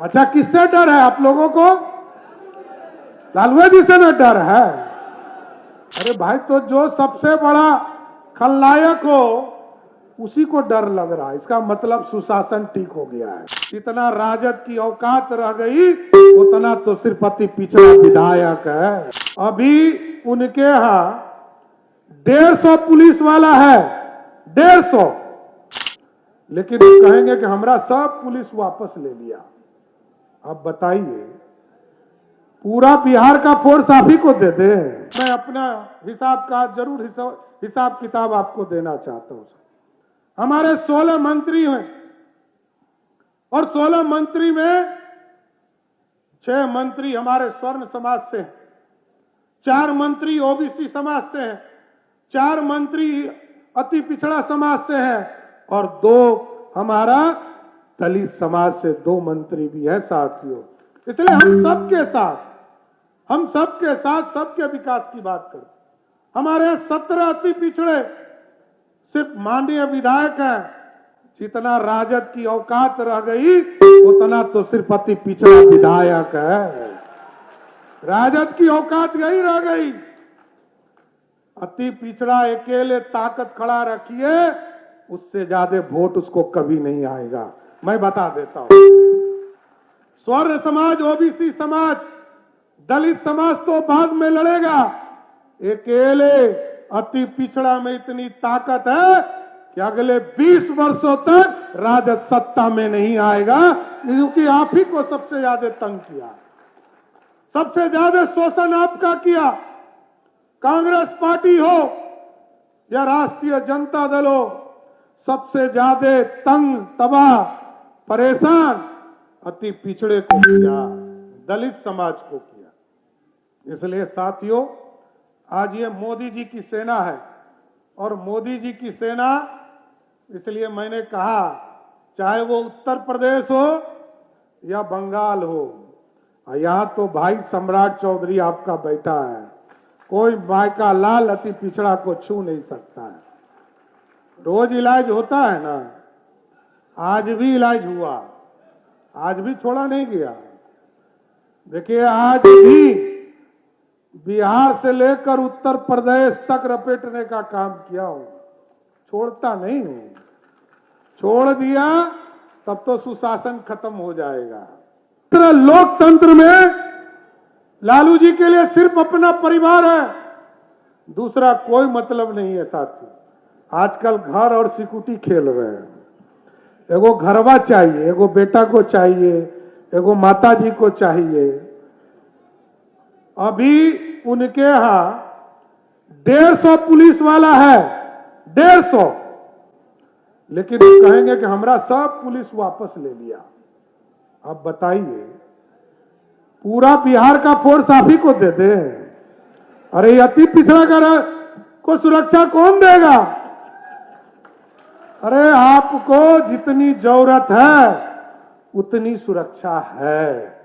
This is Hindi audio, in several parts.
अच्छा, किससे डर है आप लोगों को? लालू जी से न डर है? अरे भाई, तो जो सबसे बड़ा खलनायक हो उसी को डर लग रहा है। इसका मतलब सुशासन ठीक हो गया है। जितना राजद की औकात रह गई उतना तो सिर्फ अति पिछड़ा विधायक है। अभी उनके यहाँ 150 पुलिस वाला है, 150, लेकिन कहेंगे कि हमरा सब पुलिस वापस ले लिया। अब बताइए, पूरा बिहार का फोर्स आप ही को दे दे? मैं अपना हिसाब का जरूर हिसाब किताब आपको देना चाहता हूं। हमारे 16 मंत्री हैं और 16 मंत्री में 6 मंत्री हमारे स्वर्ण समाज से हैं, 4 मंत्री ओबीसी समाज से हैं, 4 मंत्री अति पिछड़ा समाज से हैं और 2 हमारा दलित समाज से 2 मंत्री भी है साथियों। इसलिए हम सबके साथ सबके विकास की बात करते। हमारे 17 अति पिछड़े सिर्फ माननीय विधायक हैं। जितना राजद की औकात रह गई उतना तो सिर्फ अति पिछड़ा विधायक है। राजद की औकात गई रह गई। अति पिछड़ा अकेले ताकत खड़ा रखिए, उससे ज्यादा वोट उसको कभी नहीं आएगा। मैं बता देता हूं, स्वर्ण समाज, ओबीसी समाज, दलित समाज तो बाद में लड़ेगा। अकेले अति पिछड़ा में इतनी ताकत है कि अगले 20 वर्षों तक राजद सत्ता में नहीं आएगा, क्योंकि आप ही को सबसे ज्यादा तंग किया, सबसे ज्यादा शोषण आपका किया। कांग्रेस पार्टी हो या राष्ट्रीय जनता दल हो, सबसे ज्यादा तंग, तबाह, परेशान अति पिछड़े को किया, दलित समाज को किया। इसलिए साथियों, आज ये मोदी जी की सेना है और मोदी जी की सेना, इसलिए मैंने कहा, चाहे वो उत्तर प्रदेश हो या बंगाल हो, यहां तो भाई सम्राट चौधरी आपका बैठा है। कोई मायका लाल अति पिछड़ा को छू नहीं सकता है। रोज इलाज होता है ना, आज भी इलाज हुआ, आज भी छोड़ा नहीं गया। देखिए, आज भी बिहार से लेकर उत्तर प्रदेश तक रपेटने का काम किया हूं, छोड़ता नहीं हूं। छोड़ दिया तब तो सुशासन खत्म हो जाएगा। लोकतंत्र में लालू जी के लिए सिर्फ अपना परिवार है, दूसरा कोई मतलब नहीं है साथी। आजकल घर और सिक्योरिटी खेल रहे हैं। एगो घरवा चाहिए, एगो बेटा को चाहिए, एगो माता जी को चाहिए। अभी उनके यहां 150 पुलिस वाला है, 150, लेकिन कहेंगे कि हमरा सब पुलिस वापस ले लिया। अब बताइए, पूरा बिहार का फोर्स आप ही को दे दे? अरे अति पिछड़ा को सुरक्षा कौन देगा? अरे आपको जितनी जरूरत है उतनी सुरक्षा है।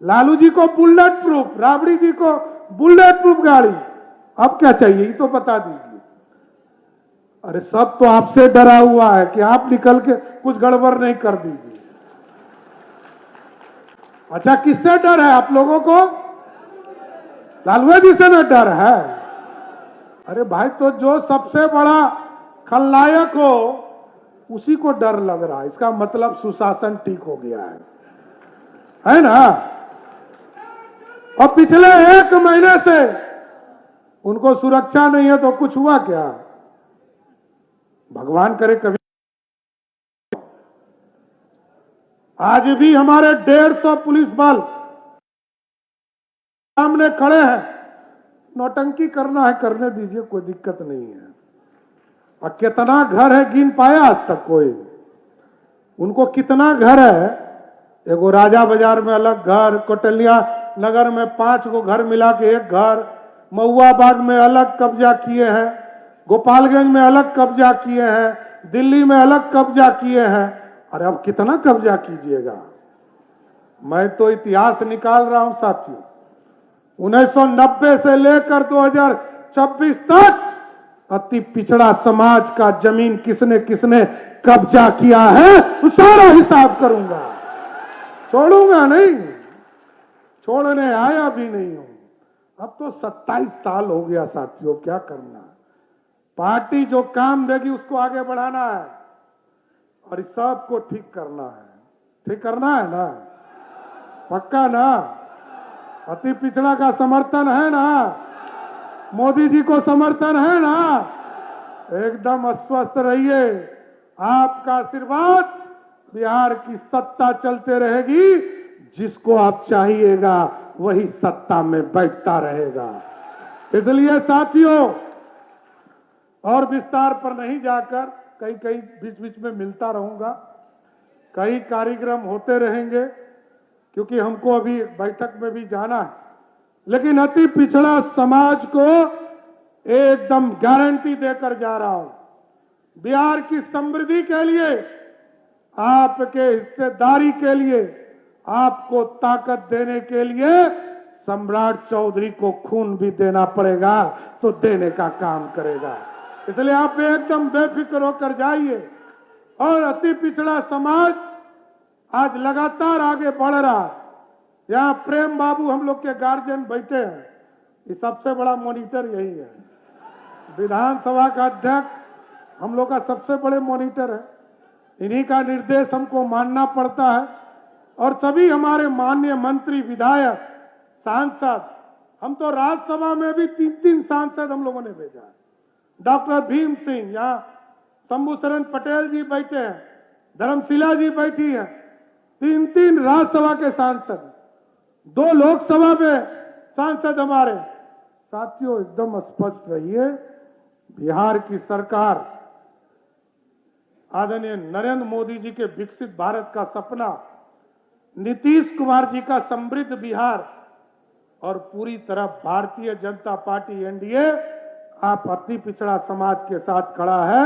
लालू जी को बुलेट प्रूफ, राबड़ी जी को बुलेट प्रूफ गाड़ी, अब क्या चाहिए ये तो बता दीजिए। अरे सब तो आपसे डरा हुआ है कि आप निकल के कुछ गड़बड़ नहीं कर दीजिए। अच्छा, किससे डर है आप लोगों को? लालू जी से न डर है? अरे भाई, तो जो सबसे बड़ा खलनायक हो उसी को डर लग रहा है। इसका मतलब सुशासन ठीक हो गया है ना? और पिछले 1 महीने से उनको सुरक्षा नहीं है तो कुछ हुआ क्या? भगवान करे कभी। आज भी हमारे 150 पुलिस बल सामने खड़े हैं। नौटंकी करना है करने दीजिए, कोई दिक्कत नहीं है। और कितना घर है गिन पाया आज तक कोई? उनको कितना घर है? एगो राजा बाजार में अलग घर, कोटलिया नगर में 5 गो घर मिला के एक घर, महुआ बाग में अलग कब्जा किए हैं, गोपालगंज में अलग कब्जा किए हैं, दिल्ली में अलग कब्जा किए हैं। अरे अब कितना कब्जा कीजिएगा? मैं तो इतिहास निकाल रहा हूं साथियों। 1990 से लेकर 2026 तक अति पिछड़ा समाज का जमीन किसने किसने कब्जा किया है, सारा हिसाब करूंगा। छोड़ूंगा नहीं, छोड़ने आया भी नहीं हूं। अब तो 27 साल हो गया साथियों, क्या करना है। पार्टी जो काम देगी उसको आगे बढ़ाना है और इस सबको ठीक करना है। ठीक करना है ना, पक्का ना। अति पिछड़ा का समर्थन है ना, मोदी जी को समर्थन है ना। एकदम अस्वस्थ रहिए, आपका आशीर्वाद, बिहार की सत्ता चलते रहेगी। जिसको आप चाहिएगा वही सत्ता में बैठता रहेगा। इसलिए साथियों, और विस्तार पर नहीं जाकर, कई कई बीच बीच में मिलता रहूंगा, कई कार्यक्रम होते रहेंगे, क्योंकि हमको अभी बैठक में भी जाना है। लेकिन अति पिछड़ा समाज को एकदम गारंटी देकर जा रहा हूं, बिहार की समृद्धि के लिए, आपके हिस्सेदारी के लिए, आपको ताकत देने के लिए सम्राट चौधरी को खून भी देना पड़ेगा तो देने का काम करेगा। इसलिए आप एकदम बेफिक्र होकर जाइए। और अति पिछड़ा समाज आज लगातार आगे बढ़ रहा है। यहाँ प्रेम बाबू हम लोग के गार्जियन बैठे हैं, ये सबसे बड़ा मॉनिटर यही है। विधानसभा का अध्यक्ष हम लोग का सबसे बड़े मॉनिटर है, इन्हीं का निर्देश हमको मानना पड़ता है। और सभी हमारे माननीय मंत्री, विधायक, सांसद, हम तो राज्यसभा में भी 3-3 सांसद हम लोगों ने भेजा है। डॉक्टर भीम सिंह, यहाँ शंभू शरण पटेल जी बैठे हैं, धर्मशिला जी बैठी हैं, 3-3 राज्यसभा के सांसद, 2 लोकसभा में सांसद हमारे। साथियों एकदम स्पष्ट रहिए, बिहार की सरकार आदरणीय नरेंद्र मोदी जी के विकसित भारत का सपना, नीतीश कुमार जी का समृद्ध बिहार और पूरी तरह भारतीय जनता पार्टी एनडीए आप अति पिछड़ा समाज के साथ खड़ा है।